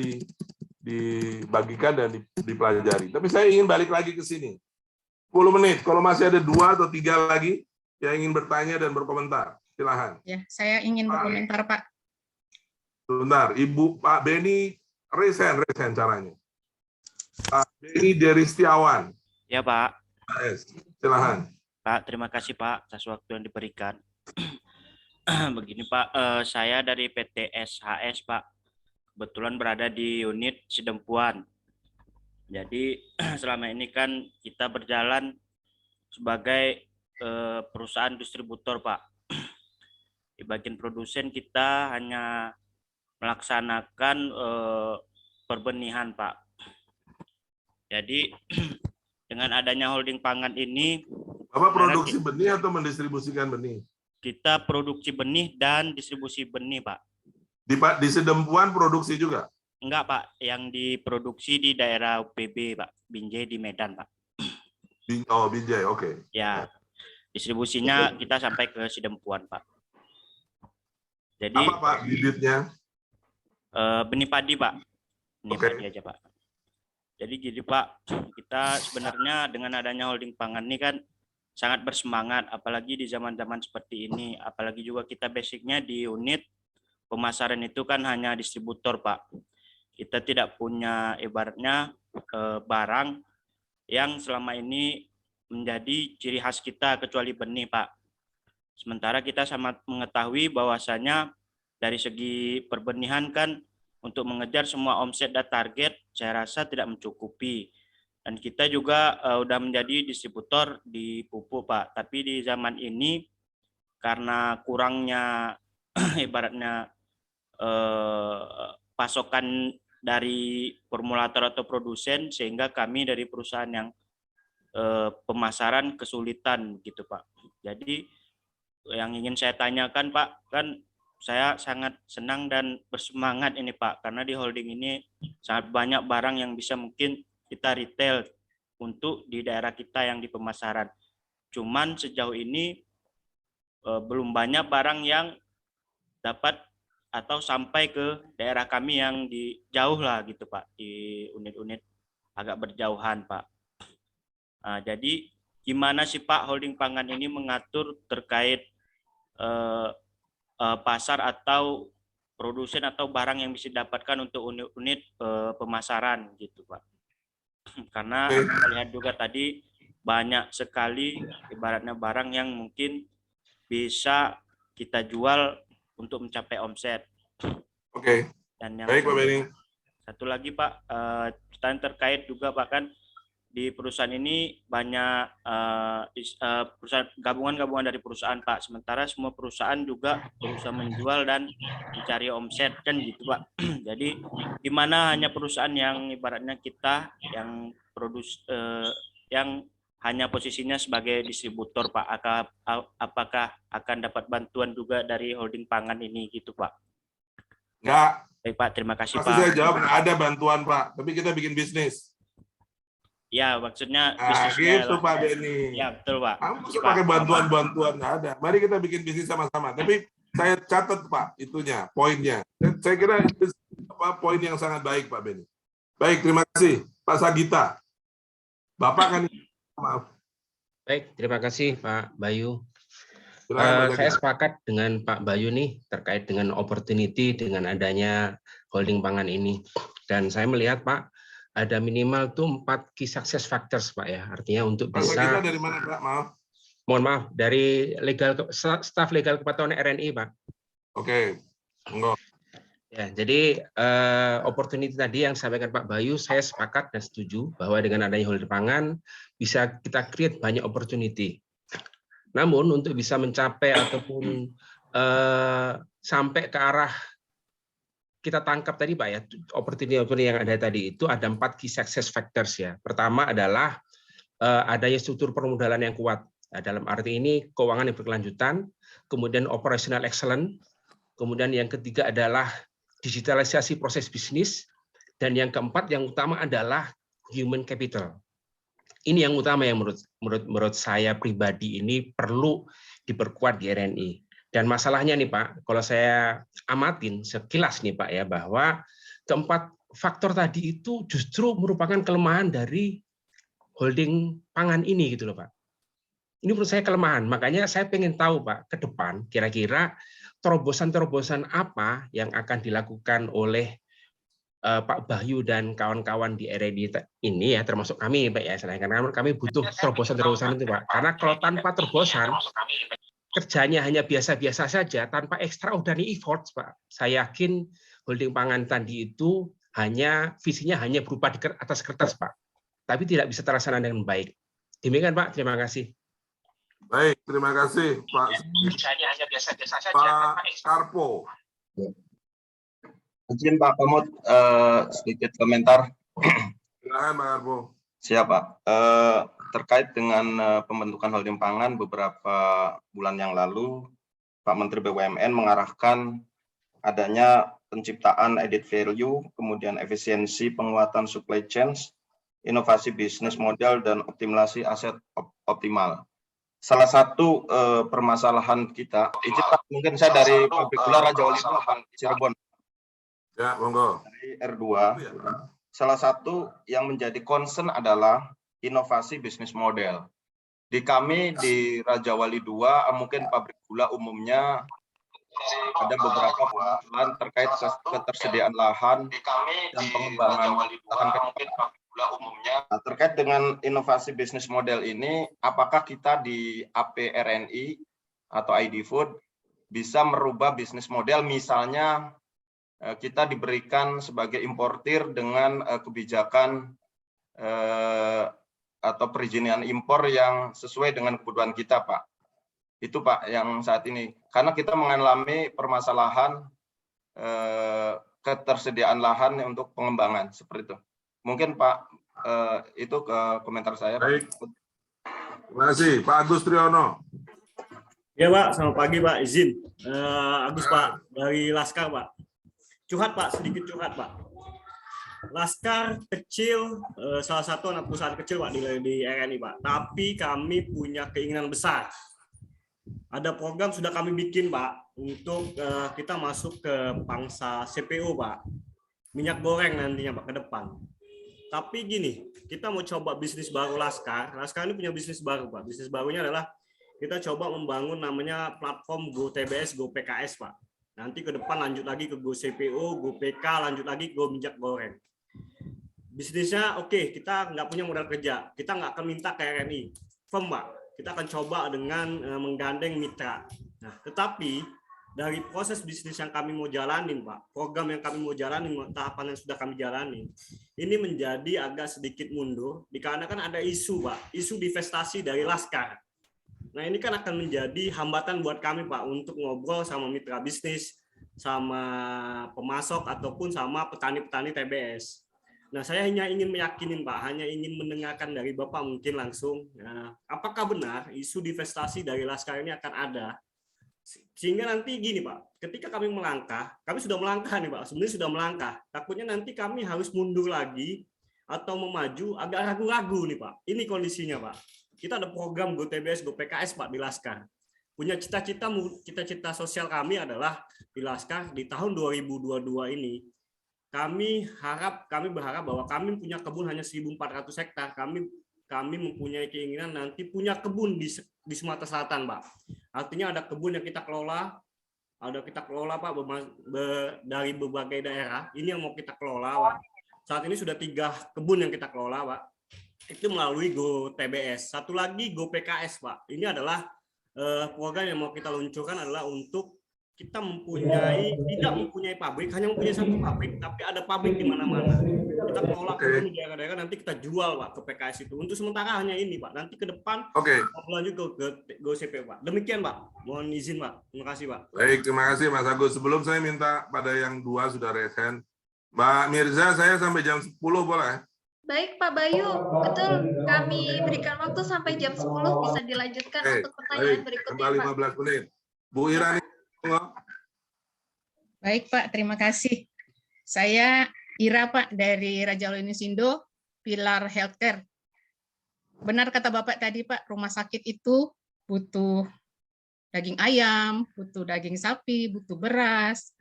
dibagikan dan dipelajari. Tapi saya ingin balik lagi ke sini. 10 menit, kalau masih ada 2 atau 3 lagi yang ingin bertanya dan berkomentar, silahkan. Ya, saya ingin berkomentar, Pak. Sebentar, Ibu Pak Beni, raise hand caranya. Pak Beni Deristiawan. Ya, Pak. Silahkan. Pak, terima kasih, Pak, atas waktu yang diberikan. Begini, Pak, saya dari PT SHS, Pak. Kebetulan berada di unit Sidempuan. Jadi selama ini kan kita berjalan sebagai perusahaan distributor, Pak. Di bagian produsen kita hanya melaksanakan perbenihan, Pak. Jadi dengan adanya holding pangan ini, Bapak produksi benih atau mendistribusikan benih? Kita produksi benih dan distribusi benih, Pak. Di Sedempuan produksi juga? Enggak, Pak. Yang diproduksi di daerah UPB, Pak. Binjai di Medan, Pak. Oh, Binjai, oke. Ya, distribusinya kita sampai ke Sidempuan, Pak. Jadi Apa, Pak, bibitnya? benih padi, Pak. Benih Oke. padi aja, Pak. Jadi gini, Pak, kita sebenarnya dengan adanya holding pangan ini kan sangat bersemangat, apalagi di zaman-zaman seperti ini. Apalagi juga kita basicnya di unit pemasaran itu kan hanya distributor, Pak. Kita tidak punya ibaratnya barang yang selama ini menjadi ciri khas kita kecuali benih, Pak. Sementara kita sangat mengetahui bahwasanya dari segi perbenihan kan untuk mengejar semua omset dan target saya rasa tidak mencukupi. Dan kita juga udah menjadi distributor di pupuk, Pak. Tapi di zaman ini karena kurangnya ibaratnya pasokan dari formulator atau produsen sehingga kami dari perusahaan yang pemasaran kesulitan gitu, Pak. Jadi yang ingin saya tanyakan, Pak, kan saya sangat senang dan bersemangat ini, Pak, karena di holding ini sangat banyak barang yang bisa mungkin kita retail untuk di daerah kita yang di pemasaran. Cuman sejauh ini belum banyak barang yang dapat atau sampai ke daerah kami yang di jauh lah gitu, Pak, di unit-unit agak berjauhan, Pak. Jadi gimana sih, Pak, holding pangan ini mengatur terkait pasar atau produsen atau barang yang bisa didapatkan untuk unit-unit pemasaran gitu, Pak. Karena kita lihat juga tadi banyak sekali ibaratnya barang yang mungkin bisa kita jual untuk mencapai omset. Oke. Dan yang Baik, Pak Benny. satu lagi, Pak, pertanyaan terkait juga, Pak, kan di perusahaan ini banyak perusahaan gabungan-gabungan dari perusahaan, Pak. Sementara semua perusahaan juga berusaha menjual dan mencari omset kan gitu, Pak. Jadi gimana hanya perusahaan yang ibaratnya kita yang yang hanya posisinya sebagai distributor, Pak. Apakah akan dapat bantuan juga dari holding pangan ini gitu, Pak? Enggak. Baik, Pak, terima kasih, Pasti Pak. saya jawab nggak ada bantuan, Pak. Tapi kita bikin bisnis. Ya, maksudnya Nah, bisnisnya gitu, lah. Pak Benny. Ya, betul, Pak. Kamu Terima bisa kasih, pakai Pak. bantuan-bantuan, nggak ada. Mari kita bikin bisnis sama-sama. Tapi saya catat, Pak, itunya, poinnya. Saya kira itu poin yang sangat baik, Pak Benny. Baik, terima kasih. Pak Sagita. Bapak kan, maaf. Baik, terima kasih Pak Bayu. Silakan, Pak Saya Sagita. sepakat dengan Pak Bayu nih terkait dengan opportunity dengan adanya holding pangan ini. Dan saya melihat, Pak, ada minimal tuh 4 key success factors, Pak, ya. Artinya untuk Pak Sagita bisa, dari mana, Pak? Maaf. mohon maaf, dari staf legal kepatuhan RNI, Pak. Oke. Enggak. Ya, jadi opportunity tadi yang disampaikan Pak Bayu, saya sepakat dan setuju bahwa dengan adanya holding pangan bisa kita create banyak opportunity. Namun untuk bisa mencapai ataupun sampai ke arah kita tangkap tadi, Pak, ya, opportunity yang ada tadi itu ada 4 key success factors, ya. Pertama adalah adanya struktur permodalan yang kuat. Nah, dalam arti ini keuangan yang berkelanjutan, kemudian operational excellence, kemudian yang ketiga adalah digitalisasi proses bisnis, dan yang keempat yang utama adalah human capital. Ini yang utama yang menurut saya pribadi ini perlu diperkuat di RNI. Dan masalahnya nih, Pak, kalau saya amatin sekilas nih, Pak, ya, bahwa keempat faktor tadi itu justru merupakan kelemahan dari holding pangan ini gitu loh, Pak. Ini menurut saya kelemahan. Makanya saya pengen tahu, Pak, ke depan kira-kira terobosan-terobosan apa yang akan dilakukan oleh Pak Bayu dan kawan-kawan di RNI ini, ya, termasuk kami, Pak, ya, karena kami butuh terobosan-terobosan itu, Pak. Karena kalau tanpa terobosan, kerjanya hanya biasa-biasa saja, tanpa extraordinary efforts, Pak, saya yakin holding pangan tadi itu visinya hanya berupa di atas kertas, Pak, tapi tidak bisa terlaksana dengan baik. Demikian, Pak. Terima kasih. Baik, terima kasih, Pak. Kerjanya hanya biasa-biasa saja. Pak Karpo. Izin Pak Komod sedikit komentar. Silakan, Pak Karpo. Siap, Pak. Terkait dengan pembentukan holding pangan beberapa bulan yang lalu, Pak Menteri BUMN mengarahkan adanya penciptaan added value, kemudian efisiensi, penguatan supply chains, inovasi bisnis model, dan optimalisasi aset optimal. Salah satu permasalahan kita, mungkin saya dari pabrik gula Raja Wali Cirebon, Ya, monggo. dari R2. Salah satu yang menjadi concern adalah inovasi bisnis model. Di kami di Raja Wali 2, mungkin pabrik gula umumnya ada beberapa permasalahan terkait ketersediaan lahan dan pengembangan lahan umumnya. Nah, terkait dengan inovasi bisnis model ini, apakah kita di APRNI atau ID Food bisa merubah bisnis model, misalnya kita diberikan sebagai importir dengan kebijakan atau perizinan impor yang sesuai dengan kebutuhan kita, Pak. Itu Pak yang saat ini, karena kita mengalami permasalahan ketersediaan lahan untuk pengembangan seperti itu. Mungkin Pak, itu komentar saya. Baik. Terima kasih. Pak Agus Triyono. Ya Pak, selamat pagi Pak, izin. Agus Pak, dari Laskar Pak. Curhat Pak, sedikit curhat Pak. Laskar kecil, salah satu anak perusahaan kecil Pak di RNI Pak. Tapi kami punya keinginan besar. Ada program sudah kami bikin Pak, untuk kita masuk ke pangsa CPO Pak. Minyak goreng nantinya Pak ke depan. Tapi gini, kita mau coba bisnis baru Laskar. Laskar ini punya bisnis baru Pak. Bisnis barunya adalah kita coba membangun namanya platform Go TBS, Go PKS Pak. Nanti ke depan lanjut lagi ke Go CPO, Go PK, lanjut lagi Go minyak goreng. Bisnisnya oke, kita nggak punya modal kerja. Kita nggak akan minta ke RNI. Firm Pak. Kita akan coba dengan menggandeng mitra. Nah, tetapi dari proses bisnis yang kami mau jalanin, Pak, program yang kami mau jalanin, tahapan yang sudah kami jalanin, ini menjadi agak sedikit mundur, dikarenakan ada isu, Pak, isu divestasi dari Laskar. Nah, ini kan akan menjadi hambatan buat kami, Pak, untuk ngobrol sama mitra bisnis, sama pemasok, ataupun sama petani-petani TBS. Nah, saya hanya ingin meyakinin, Pak, hanya ingin mendengarkan dari Bapak mungkin langsung, apakah benar isu divestasi dari Laskar ini akan ada? Sehingga nanti gini Pak, ketika kami melangkah, kami sudah melangkah nih Pak, sebenarnya sudah melangkah. Takutnya nanti kami harus mundur lagi atau memaju agak ragu-ragu nih Pak. Ini kondisinya Pak. Kita ada program Go TBS, Go PKS Pak di Laskar. Punya cita-cita sosial kami adalah di Laskar di tahun 2022 ini. Kami berharap bahwa kami punya kebun hanya 1.400 hektar. Kami mempunyai keinginan nanti punya kebun di Sumatera Selatan, Pak. Artinya ada kebun yang kita kelola Pak dari berbagai daerah. Ini yang mau kita kelola, Pak. Saat ini sudah 3 kebun yang kita kelola, Pak. Itu melalui Go TBS. Satu lagi Go PKS, Pak. Ini adalah program yang mau kita luncurkan adalah untuk kita tidak mempunyai pabrik, hanya mempunyai 1 pabrik, tapi ada pabrik di mana-mana. Kita kelola kebun di daerah-daerah, nanti kita jual Pak ke PKS itu. Untuk sementara hanya ini Pak. Nanti ke depan lanjut ke Go CP Pak. Demikian Pak. Mohon izin Pak. Terima kasih Pak. Baik, terima kasih Mas Agus. Sebelum saya minta pada yang 2 sudah raise hand, Mbak Mirza, saya sampai jam 10 boleh? Baik Pak Bayu, betul. Kami berikan waktu sampai jam 10 bisa dilanjutkan untuk pertanyaan berikutnya Pak. 15 menit. Bu Irani. Baik Pak, terima kasih. Saya Ira Pak dari Raja Wali Sindo, Pilar Healthcare. Benar kata Bapak tadi Pak, rumah sakit itu butuh daging ayam, butuh daging sapi, butuh beras,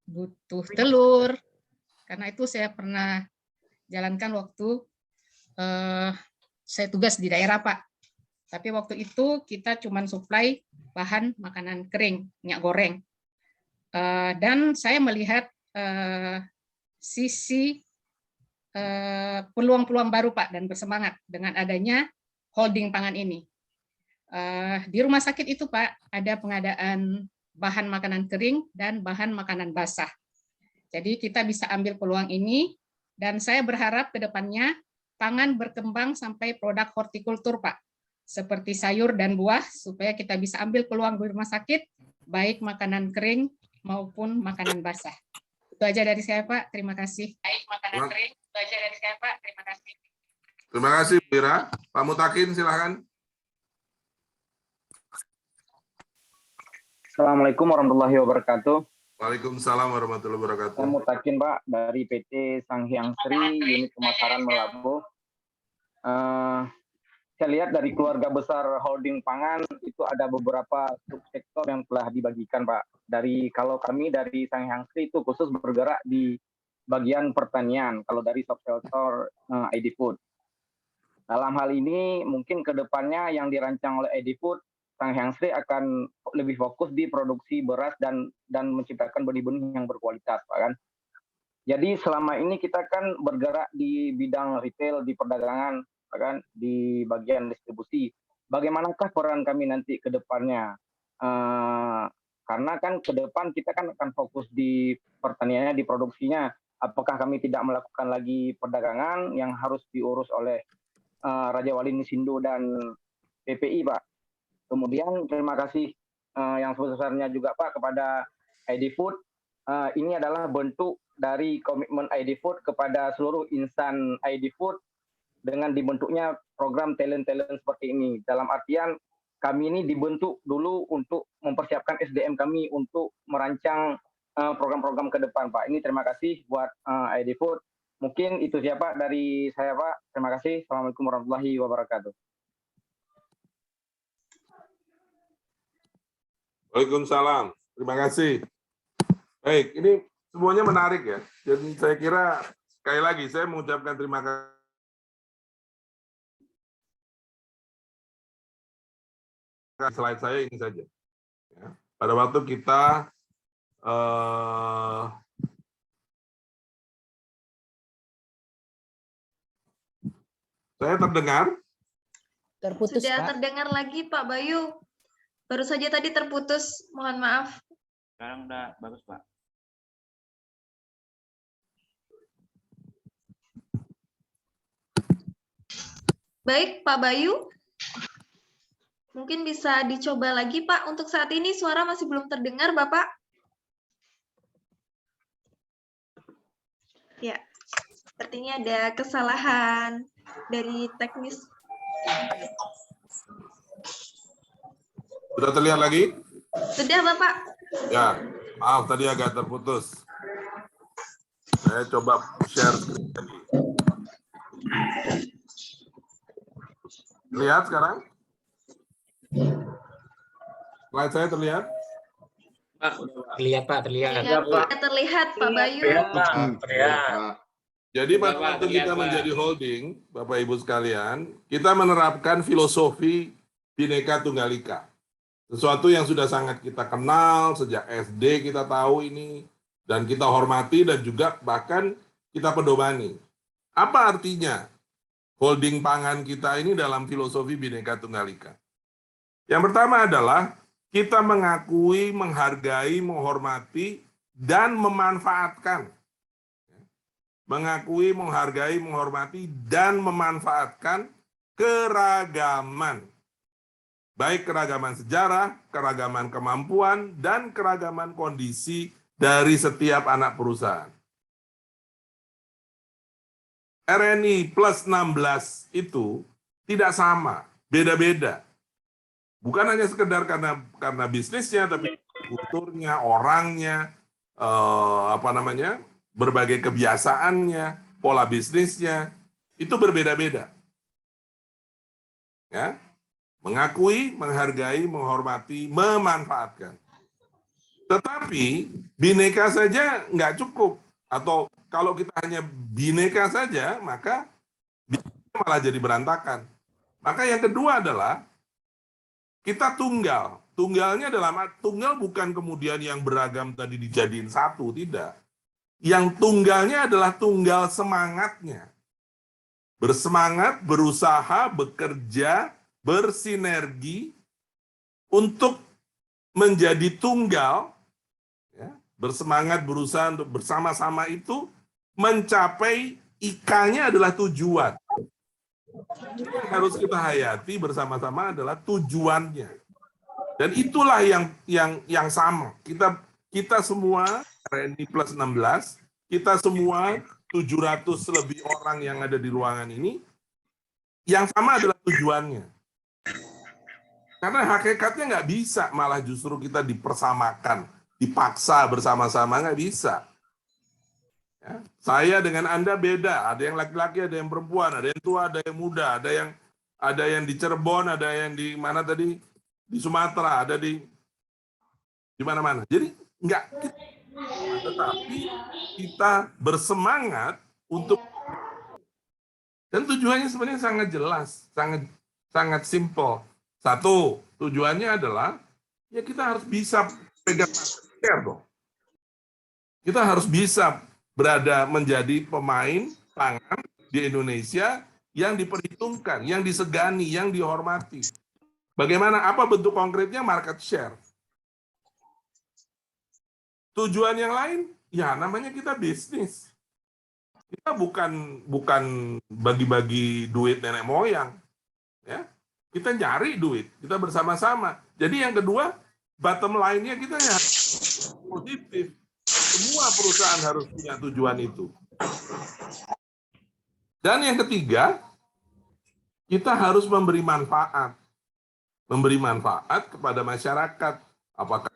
butuh telur. Karena itu saya pernah jalankan waktu saya tugas di daerah Pak. Tapi waktu itu kita cuma suplai bahan makanan kering, minyak goreng. Dan saya melihat sisi peluang-peluang baru Pak dan bersemangat dengan adanya holding pangan ini. Di rumah sakit itu Pak ada pengadaan bahan makanan kering dan bahan makanan basah. Jadi kita bisa ambil peluang ini dan saya berharap ke depannya pangan berkembang sampai produk hortikultur Pak. Seperti sayur dan buah, supaya kita bisa ambil peluang di rumah sakit, baik makanan kering maupun makanan basah. Itu aja dari saya, Pak. Terima kasih. Baik makanan kering, itu aja dari saya, Pak. Terima kasih. Terima kasih, Bu Ira. Pak Mutakin, silakan. Assalamualaikum warahmatullahi wabarakatuh. Waalaikumsalam warahmatullahi wabarakatuh. Saya Mutakin, Pak, dari PT Sanghyang Sri, unit pemasaran Melabuh. Saya lihat dari keluarga besar holding pangan itu ada beberapa subsektor yang telah dibagikan, Pak. Kalau kami dari Sanghyang Sri itu khusus bergerak di bagian pertanian, kalau dari subsektor ID Food. Dalam hal ini mungkin ke depannya yang dirancang oleh ID Food, Sanghyang Sri akan lebih fokus di produksi beras dan menciptakan benih-benih yang berkualitas, Pak, kan. Jadi selama ini kita kan bergerak di bidang retail, di perdagangan, Pak, kan, di bagian distribusi. Bagaimanakah peran kami nanti ke depannya? Karena kan ke depan kita kan akan fokus di pertaniannya, di produksinya. Apakah kami tidak melakukan lagi perdagangan yang harus diurus oleh Raja Wali Nisindo dan PPI, Pak? Kemudian terima kasih yang sebesar-besarnya juga, Pak, kepada ID Food. Ini adalah bentuk dari komitmen ID Food kepada seluruh insan ID Food dengan dibentuknya program talent-talent seperti ini. Dalam artian kami ini dibentuk dulu untuk mempersiapkan SDM kami untuk merancang program-program ke depan, Pak. Ini terima kasih buat ID Food. Mungkin itu saja, Pak, dari saya, Pak. Terima kasih. Assalamualaikum warahmatullahi wabarakatuh. Waalaikumsalam. Terima kasih. Baik, ini semuanya menarik ya. Jadi saya kira sekali lagi saya mengucapkan terima kasih. Slide saya ini saja. Ya. Pada waktu kita saya terdengar? Terputus, Sudah Pak. Terdengar lagi, Pak Bayu. Baru saja tadi terputus, mohon maaf. Sekarang udah bagus, Pak. Baik, Pak Bayu. Mungkin bisa dicoba lagi, Pak. Untuk saat ini suara masih belum terdengar, Bapak. Ya, sepertinya ada kesalahan dari teknis. Sudah terlihat lagi? Sudah, Bapak. Ya, maaf tadi agak terputus. Saya coba share screen lagi. Lihat sekarang? Slide saya terlihat? Terlihat, Pak, terlihat. Terlihat, Pak Bayu. Terlihat. Jadi pada waktu kita menjadi holding, Bapak Ibu sekalian, kita menerapkan filosofi Bhinneka Tunggal Ika. Sesuatu yang sudah sangat kita kenal, sejak SD kita tahu ini, dan kita hormati dan juga bahkan kita pedomani. Apa artinya holding pangan kita ini dalam filosofi Bhinneka Tunggal Ika? Yang pertama adalah kita mengakui, menghargai, menghormati, dan memanfaatkan. Mengakui, menghargai, menghormati, dan memanfaatkan keragaman. Baik keragaman sejarah, keragaman kemampuan, dan keragaman kondisi dari setiap anak perusahaan. RNI plus 16 itu tidak sama, beda-beda. Bukan hanya sekedar karena bisnisnya, tapi kulturnya, orangnya, berbagai kebiasaannya, pola bisnisnya, itu berbeda-beda. Ya, mengakui, menghargai, menghormati, memanfaatkan. Tetapi bineka saja nggak cukup. Atau kalau kita hanya bineka saja, maka malah jadi berantakan. Maka yang kedua adalah kita tunggal. Tunggalnya tunggal bukan kemudian yang beragam tadi dijadiin satu, tidak. Yang tunggalnya adalah tunggal semangatnya. Bersemangat, berusaha, bekerja, bersinergi untuk menjadi tunggal, ya, bersemangat, berusaha untuk bersama-sama itu mencapai IKA-nya adalah tujuan. Yang harus kita hayati bersama-sama adalah tujuannya. Dan itulah yang sama. Kita semua RNI plus 16, kita semua 700 lebih orang yang ada di ruangan ini, yang sama adalah tujuannya. Karena hakikatnya nggak bisa malah justru kita dipersamakan dipaksa bersama-sama, nggak bisa. Ya, saya dengan Anda beda, ada yang laki-laki, ada yang perempuan, ada yang tua, ada yang muda, ada yang di Cirebon, ada yang di mana tadi, di Sumatera, ada di mana-mana. Jadi enggak, tetapi kita bersemangat untuk, dan tujuannya sebenarnya sangat jelas, sangat simple. Satu, tujuannya adalah ya kita harus bisa pegang market share dong. Kita harus bisa menjadi pemain pangan di Indonesia yang diperhitungkan, yang disegani, yang dihormati. Bagaimana, apa bentuk konkretnya? Market share. Tujuan yang lain, ya namanya kita bisnis. Kita bukan bagi-bagi duit nenek moyang. Ya, kita nyari duit, kita bersama-sama. Jadi yang kedua, bottom line-nya kita ya positif. Semua perusahaan harus punya tujuan itu. Dan yang ketiga, kita harus memberi manfaat. Memberi manfaat kepada masyarakat. Apakah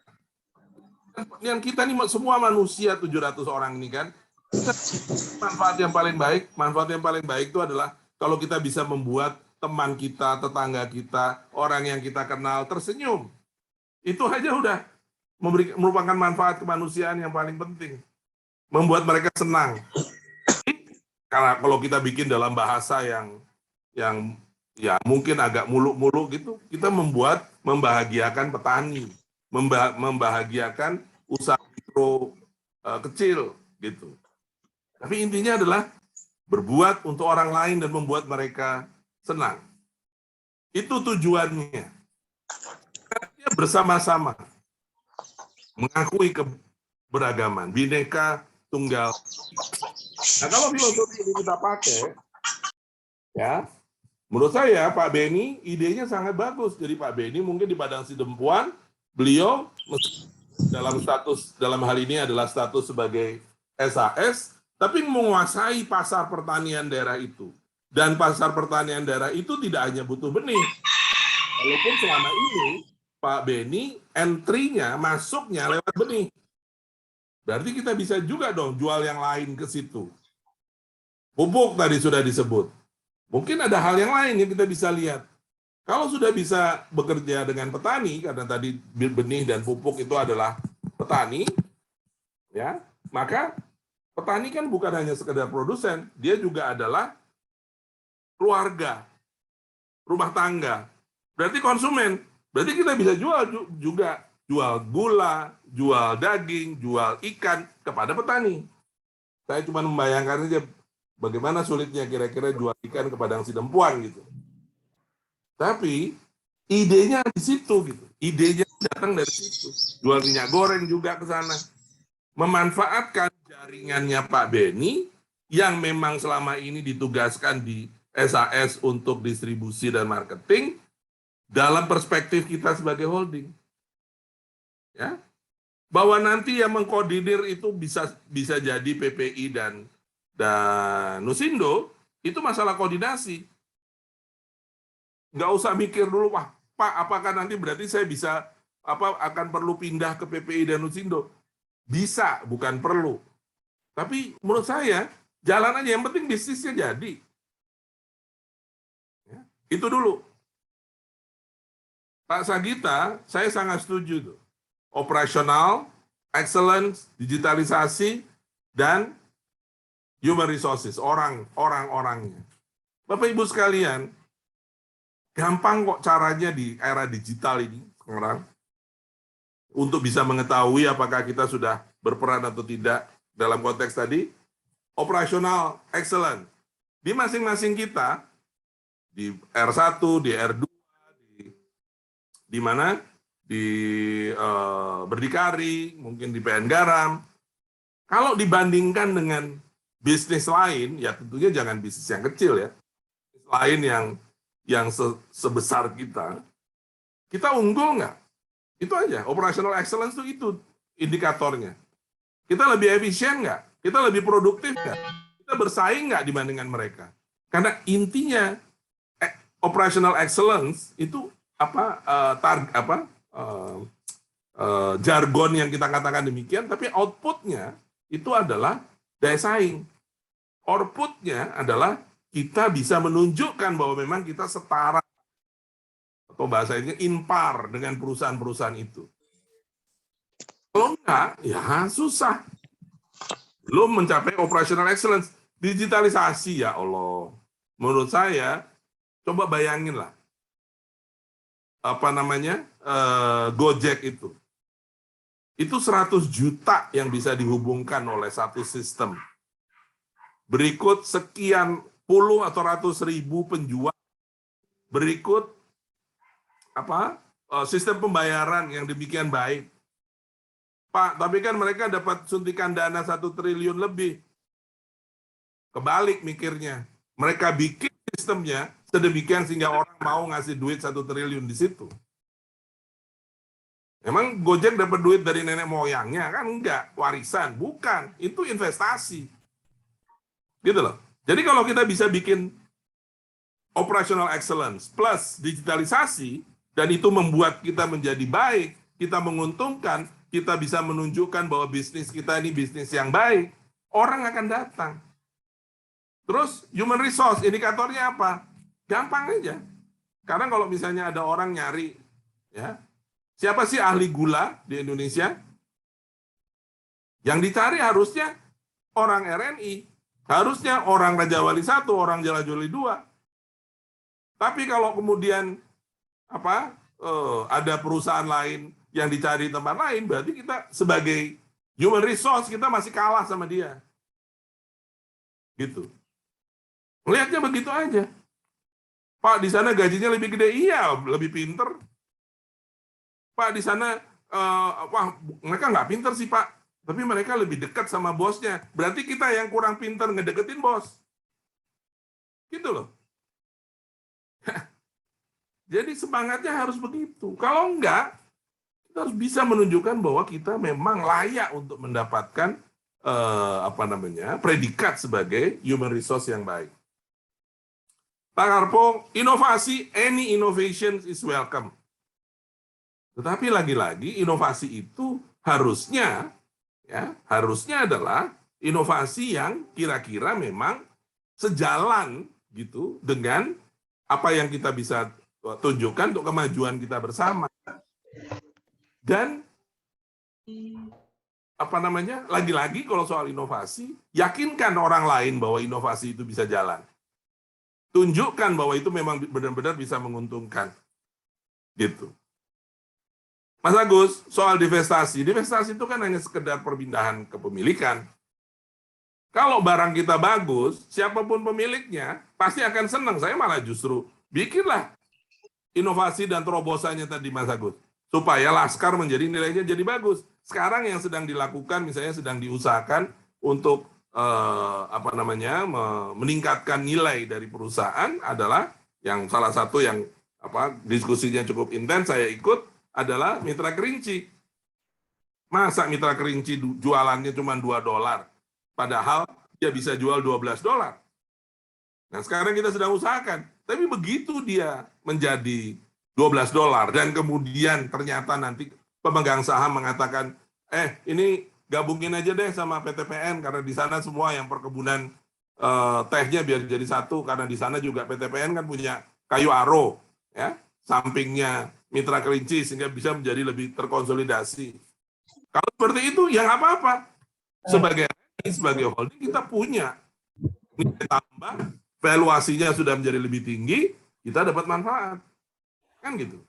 yang kita ini semua manusia 700 orang ini kan, manfaat yang paling baik itu adalah kalau kita bisa membuat teman kita, tetangga kita, orang yang kita kenal tersenyum. Itu aja udah merupakan manfaat kemanusiaan yang paling penting. Membuat mereka senang. Karena kalau kita bikin dalam bahasa yang ya mungkin agak muluk-muluk gitu, kita membahagiakan petani, membahagiakan usaha mikro kecil gitu. Tapi intinya adalah berbuat untuk orang lain dan membuat mereka senang. Itu tujuannya. Dia bersama-sama mengakui keberagaman, Bhinneka Tunggal. Nah, kalau filosofi ini kita pakai, ya, menurut saya Pak Beni idenya sangat bagus. Jadi Pak Beni mungkin di Padang Sidempuan, beliau dalam hal ini adalah status sebagai SAS, tapi menguasai pasar pertanian daerah itu. Dan pasar pertanian daerah itu tidak hanya butuh benih. Walaupun selama ini Pak Beni entry-nya, masuknya lewat benih. Berarti kita bisa juga dong jual yang lain ke situ. Pupuk tadi sudah disebut. Mungkin ada hal yang lain yang kita bisa lihat. Kalau sudah bisa bekerja dengan petani, karena tadi benih dan pupuk itu adalah petani, ya, maka petani kan bukan hanya sekedar produsen, dia juga adalah keluarga, rumah tangga. Berarti konsumen. Berarti kita bisa jual gula, jual daging, jual ikan kepada petani. Saya cuma membayangkan saja bagaimana sulitnya kira-kira jual ikan ke Padang Sidempuan gitu. Tapi idenya di situ gitu. Idenya datang dari situ. Jual minyak goreng juga ke sana. Memanfaatkan jaringannya Pak Beni yang memang selama ini ditugaskan di SAS untuk distribusi dan marketing dalam perspektif kita sebagai holding. Ya. Bahwa nanti yang mengkoordinir itu bisa jadi PPI dan Nusindo, itu masalah koordinasi. Nggak usah mikir dulu, wah, Pak, apakah nanti berarti saya bisa akan perlu pindah ke PPI dan Nusindo? Bisa, bukan perlu. Tapi menurut saya, jalan aja, yang penting bisnisnya jadi. Ya, itu dulu. Pak Sagita, saya sangat setuju tuh. Operasional, excellence, digitalisasi, dan human resources, orang-orangnya. Bapak Ibu sekalian, gampang kok caranya di era digital ini sekarang untuk bisa mengetahui apakah kita sudah berperan atau tidak dalam konteks tadi. Operasional excellent di masing-masing kita, di R1, di R2, di mana, di Berdikari, mungkin di PN Garam. Kalau dibandingkan dengan bisnis lain, ya tentunya jangan bisnis yang kecil ya. Bisnis lain yang sebesar kita unggul nggak? Itu aja, operational excellence itu indikatornya. Kita lebih efisien nggak? Kita lebih produktif nggak? Kita bersaing nggak dibandingkan mereka? Karena intinya operational excellence itu jargon yang kita katakan demikian, tapi outputnya itu adalah daya saing. Outputnya adalah kita bisa menunjukkan bahwa memang kita setara atau bahasanya impar dengan perusahaan-perusahaan itu. Kalau enggak, ya susah. Belum mencapai operational excellence. Digitalisasi, ya Allah. Menurut saya, coba bayangin lah. Apa namanya? Gojek itu. Itu 100 juta yang bisa dihubungkan oleh satu sistem. Berikut sekian puluh atau ratus ribu penjual. Berikut sistem pembayaran yang demikian baik. Pak, tapi kan mereka dapat suntikan dana 1 triliun lebih. Kebalik mikirnya. Mereka bikin sistemnya sedemikian sehingga orang mau ngasih duit 1 triliun di situ. Emang Gojek dapat duit dari nenek moyangnya? Kan enggak. Warisan. Bukan. Itu investasi. Gitu loh. Jadi kalau kita bisa bikin operational excellence plus digitalisasi, dan itu membuat kita menjadi baik, kita menguntungkan, kita bisa menunjukkan bahwa bisnis kita ini bisnis yang baik, orang akan datang. Terus human resource, indikatornya apa? Gampang aja. Karena kalau misalnya ada orang nyari, ya, siapa sih ahli gula di Indonesia? Yang dicari harusnya orang RNI, harusnya orang Raja Wali 1, orang Raja Wali 2. Tapi kalau kemudian ada perusahaan lain yang dicari di tempat lain, berarti kita sebagai human resource kita masih kalah sama dia. Gitu. Melihatnya begitu aja. Pak, di sana gajinya lebih gede, iya, lebih pinter. Pak, di sana, wah, mereka nggak pinter sih, Pak. Tapi mereka lebih dekat sama bosnya. Berarti kita yang kurang pinter ngedeketin bos. Gitu loh. Jadi semangatnya harus begitu. Kalau enggak, kita harus bisa menunjukkan bahwa kita memang layak untuk mendapatkan predikat sebagai human resource yang baik. Pak Karpo, inovasi, any innovation is welcome. Tetapi lagi-lagi inovasi itu harusnya adalah inovasi yang kira-kira memang sejalan gitu dengan apa yang kita bisa tunjukkan untuk kemajuan kita bersama. Dan lagi-lagi kalau soal inovasi, yakinkan orang lain bahwa inovasi itu bisa jalan. Tunjukkan bahwa itu memang benar-benar bisa menguntungkan. Gitu. Mas Agus, soal divestasi itu kan hanya sekedar perpindahan kepemilikan. Kalau barang kita bagus, siapapun pemiliknya pasti akan senang. Saya malah justru bikinlah inovasi dan terobosannya tadi, Mas Agus, supaya Laskar menjadi nilainya jadi bagus. Sekarang yang sedang dilakukan, misalnya sedang diusahakan untuk meningkatkan nilai dari perusahaan adalah yang salah satu yang diskusinya cukup intens saya ikut adalah mitra kerinci. Masa mitra kerinci jualannya cuma $2, padahal dia bisa jual $12. Nah, sekarang kita sedang usahakan. Tapi begitu dia menjadi $12 dan kemudian ternyata nanti pemegang saham mengatakan, ini gabungin aja deh sama PTPN karena di sana semua yang perkebunan tehnya biar jadi satu, karena di sana juga PTPN kan punya kayu aro, ya, sampingnya mitra kerinci sehingga bisa menjadi lebih terkonsolidasi. Kalau seperti itu, ya nggak apa-apa. Sebagai holding kita punya nilai tambah, valuasinya sudah menjadi lebih tinggi, kita dapat manfaat. Kan gitu.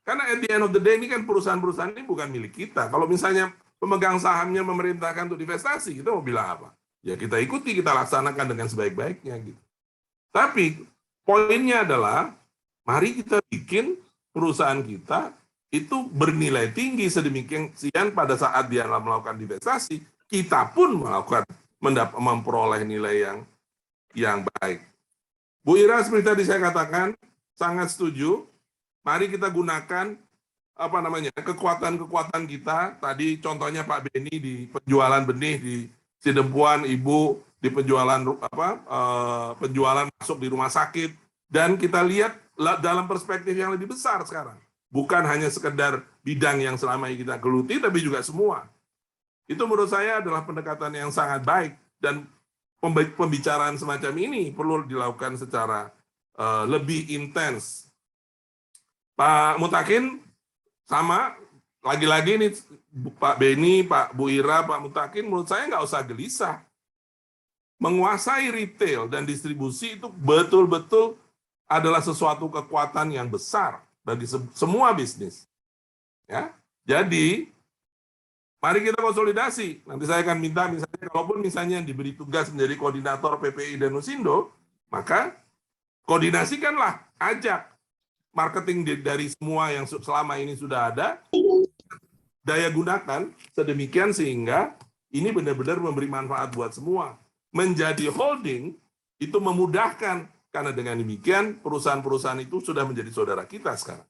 Karena at the end of the day ini kan perusahaan-perusahaan ini bukan milik kita. Kalau misalnya pemegang sahamnya memerintahkan untuk divestasi, kita mau bilang apa? Ya kita ikuti, kita laksanakan dengan sebaik-baiknya gitu. Tapi poinnya adalah mari kita bikin perusahaan kita itu bernilai tinggi sedemikian pada saat dia melakukan divestasi, kita pun memperoleh nilai yang baik. Bu Ira, seperti tadi saya katakan, sangat setuju. Mari kita gunakan kekuatan-kekuatan kita. Tadi contohnya Pak Beni di penjualan benih di Sidempuan, Ibu di penjualan penjualan masuk di rumah sakit, dan kita lihat dalam perspektif yang lebih besar sekarang. bukan hanya sekedar bidang yang selama ini kita geluti, tapi juga semua. Itu menurut saya adalah pendekatan yang sangat baik, dan pembicaraan semacam ini perlu dilakukan secara lebih intens. Pak Mutakin, sama, lagi-lagi nih Pak Beni, Pak Bu Ira, Pak Mutakin, menurut saya nggak usah gelisah. Menguasai retail dan distribusi itu betul-betul adalah sesuatu kekuatan yang besar bagi semua bisnis. Ya, jadi mari kita konsolidasi. Nanti saya akan minta, misalnya, kalaupun misalnya diberi tugas menjadi koordinator PPI dan Nusindo, maka koordinasikanlah, ajak marketing dari semua yang selama ini sudah ada, daya gunakan sedemikian sehingga ini benar-benar memberi manfaat buat semua. Menjadi holding itu memudahkan, karena dengan demikian perusahaan-perusahaan itu sudah menjadi saudara kita sekarang.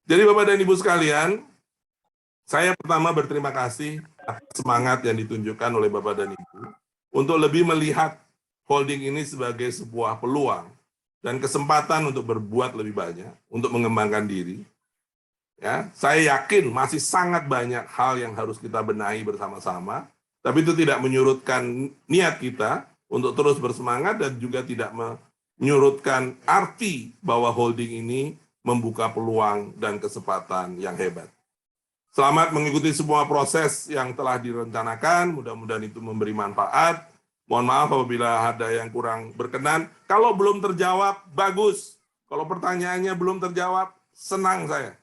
Jadi Bapak dan Ibu sekalian, saya pertama berterima kasih atas semangat yang ditunjukkan oleh Bapak dan Ibu untuk lebih melihat holding ini sebagai sebuah peluang dan kesempatan untuk berbuat lebih banyak, untuk mengembangkan diri. Ya, saya yakin masih sangat banyak hal yang harus kita benahi bersama-sama, tapi itu tidak menyurutkan niat kita untuk terus bersemangat dan juga tidak menyurutkan arti bahwa holding ini membuka peluang dan kesempatan yang hebat. Selamat mengikuti semua proses yang telah direncanakan, mudah-mudahan itu memberi manfaat. Mohon maaf apabila ada yang kurang berkenan. Kalau belum terjawab, bagus. Kalau pertanyaannya belum terjawab, senang saya.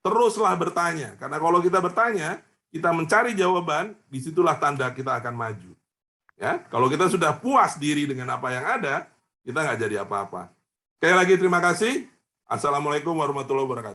Teruslah bertanya, karena kalau kita bertanya, kita mencari jawaban, disitulah tanda kita akan maju. Ya, kalau kita sudah puas diri dengan apa yang ada, kita nggak jadi apa-apa. Sekali lagi terima kasih. Assalamualaikum warahmatullahi wabarakatuh.